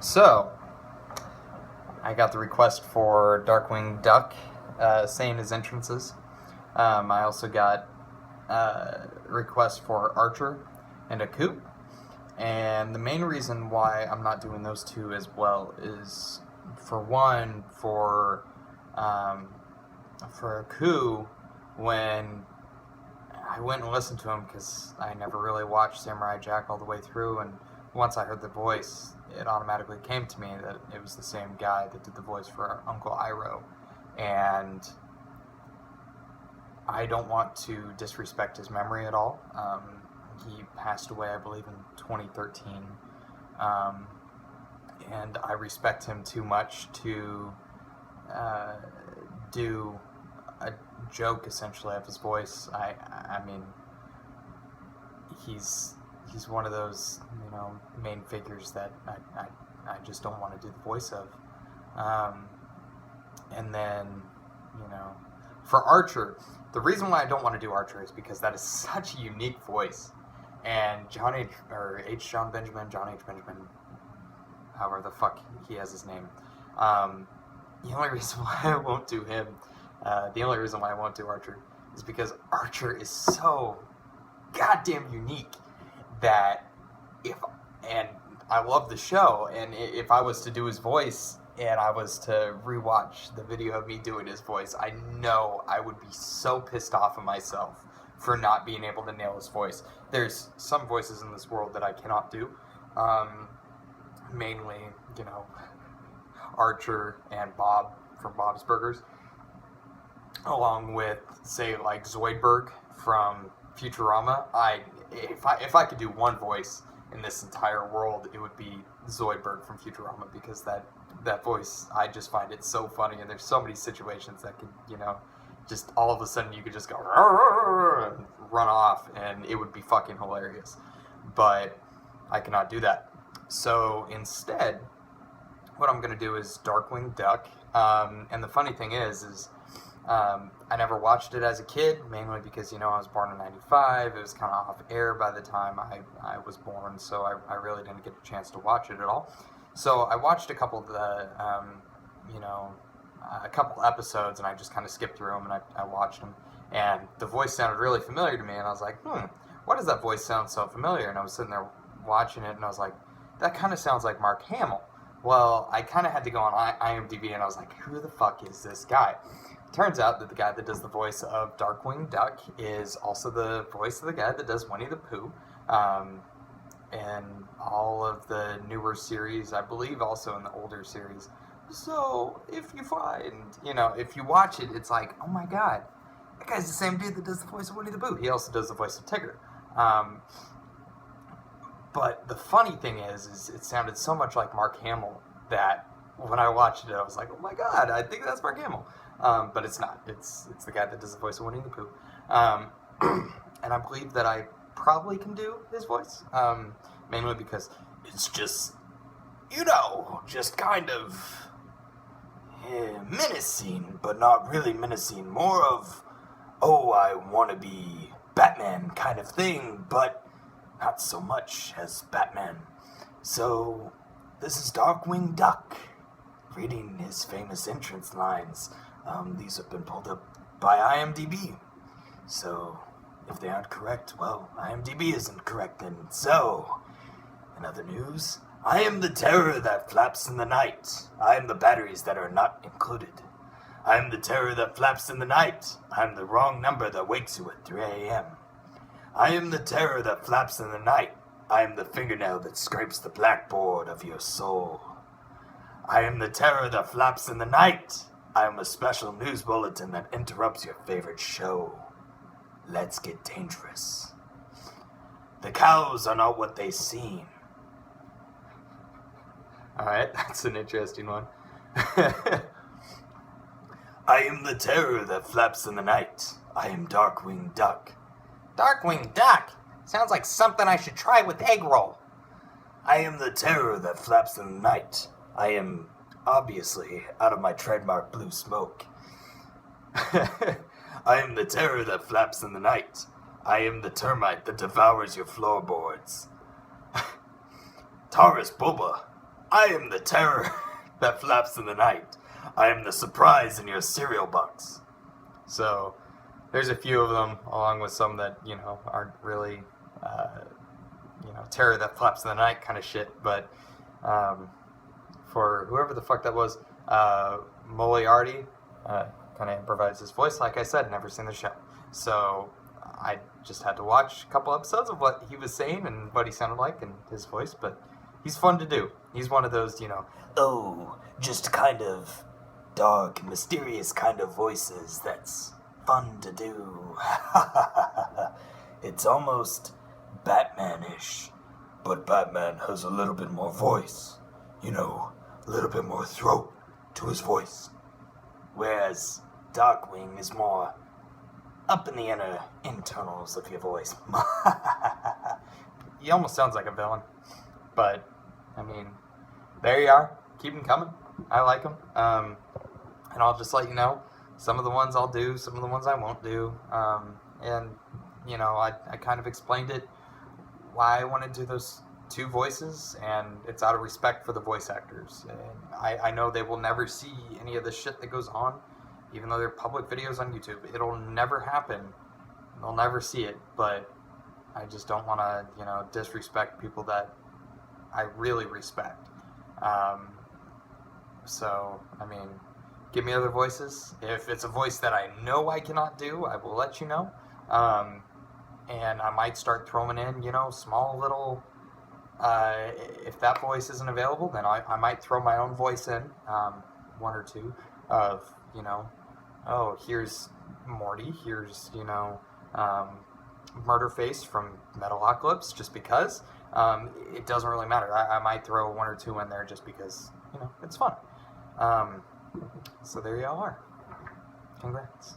So, I got the request for Darkwing Duck saying his entrances. I also got requests for Archer and a Coop. And the main reason why I'm not doing those two as well is, for one, for a coup, when I went and listened to him, because I never really watched Samurai Jack all the way through, and once I heard the voice, it automatically came to me that it was the same guy that did the voice for Uncle Iroh. And I don't want to disrespect his memory at all. He passed away, I believe, in 2013. And I respect him too much to do a joke, essentially, of his voice. I mean, he's one of those, main figures that I just don't want to do the voice of. And then, for Archer, the reason why I don't want to do Archer is because that is such a unique voice. And John H. Benjamin, however the fuck he has his name. The only reason why I won't do him, the only reason why I won't do Archer, is because Archer is so goddamn unique that and I love the show, and if I was to do his voice and I was to rewatch the video of me doing his voice, I know I would be so pissed off at myself for not being able to nail his voice. There's some voices in this world that I cannot do. Mainly, Archer and Bob from Bob's Burgers. Along with, say, like Zoidberg from Futurama. If I could do one voice in this entire world, it would be Zoidberg from Futurama, because that voice, I just find it so funny, and there's so many situations that could, just all of a sudden you could just go and run off, and it would be fucking hilarious. But I cannot do that. So instead, what I'm going to do is Darkwing Duck. And the funny thing is I never watched it as a kid, mainly because, I was born in 95. It was kind of off air by the time I was born, so I really didn't get a chance to watch it at all. So I watched a couple of the, a couple episodes, and I just kind of skipped through them, and I watched them. And the voice sounded really familiar to me, and I was like, why does that voice sound so familiar? And I was sitting there watching it, and I was like, that kind of sounds like Mark Hamill. Well, I kind of had to go on IMDb, and I was like, who the fuck is this guy? Turns out that the guy that does the voice of Darkwing Duck is also the voice of the guy that does Winnie the Pooh. And all of the newer series, I believe also in the older series. So, if you find, if you watch it, it's like, oh my god, that guy's the same dude that does the voice of Winnie the Pooh. He also does the voice of Tigger. But the funny thing is it sounded so much like Mark Hamill that when I watched it, I was like, oh my god, I think that's Mark Hamill. But it's not. It's the guy that does the voice of Winnie the Pooh. And I believe that I probably can do his voice. Mainly because it's just, just kind of menacing, but not really menacing. More of, I want to be Batman kind of thing, but not so much as Batman. So, this is Darkwing Duck, reading his famous entrance lines. These have been pulled up by IMDb. So, if they aren't correct, well, IMDb isn't correct then. So, in other news, I am the terror that flaps in the night. I am the batteries that are not included. I am the terror that flaps in the night. I am the wrong number that wakes you at 3 a.m. I am the terror that flaps in the night. I am the fingernail that scrapes the blackboard of your soul. I am the terror that flaps in the night. I am a special news bulletin that interrupts your favorite show. Let's get dangerous. The cows are not what they seem. Alright, that's an interesting one. I am the terror that flaps in the night. I am Darkwing Duck. Darkwing Duck? Sounds like something I should try with egg roll. I am the terror that flaps in the night. I am, obviously, out of my trademark blue smoke. I am the terror that flaps in the night. I am the termite that devours your floorboards. Taurus Bulba. I am the terror that flaps in the night. I am the surprise in your cereal box. So there's a few of them, along with some that, aren't really, terror that flaps in the night kind of shit. But for whoever the fuck that was, Moriarty kind of improvised his voice. Like I said, never seen the show. So I just had to watch a couple episodes of what he was saying and what he sounded like and his voice. But he's fun to do. He's one of those, just kind of dark, mysterious kind of voices that's fun to do. It's almost Batman-ish, but Batman has a little bit more voice. A little bit more throat to his voice. Whereas Darkwing is more up in the internals of your voice. He almost sounds like a villain. But, there you are. Keep them coming. I like them. And I'll just let you know, some of the ones I'll do, some of the ones I won't do. I kind of explained it, why I want to do those two voices, and it's out of respect for the voice actors. And I know they will never see any of the shit that goes on, even though they're public videos on YouTube. It'll never happen. They'll never see it, but I just don't want to, disrespect people that I really respect. Give me other voices. If it's a voice that I know I cannot do, I will let you know. And I might start throwing in, small little, if that voice isn't available, then I might throw my own voice in, one or two of, here's Morty, here's, Murderface from Metalocalypse, just because. It doesn't really matter. I might throw one or two in there just because, it's fun. So there y'all are. Congrats.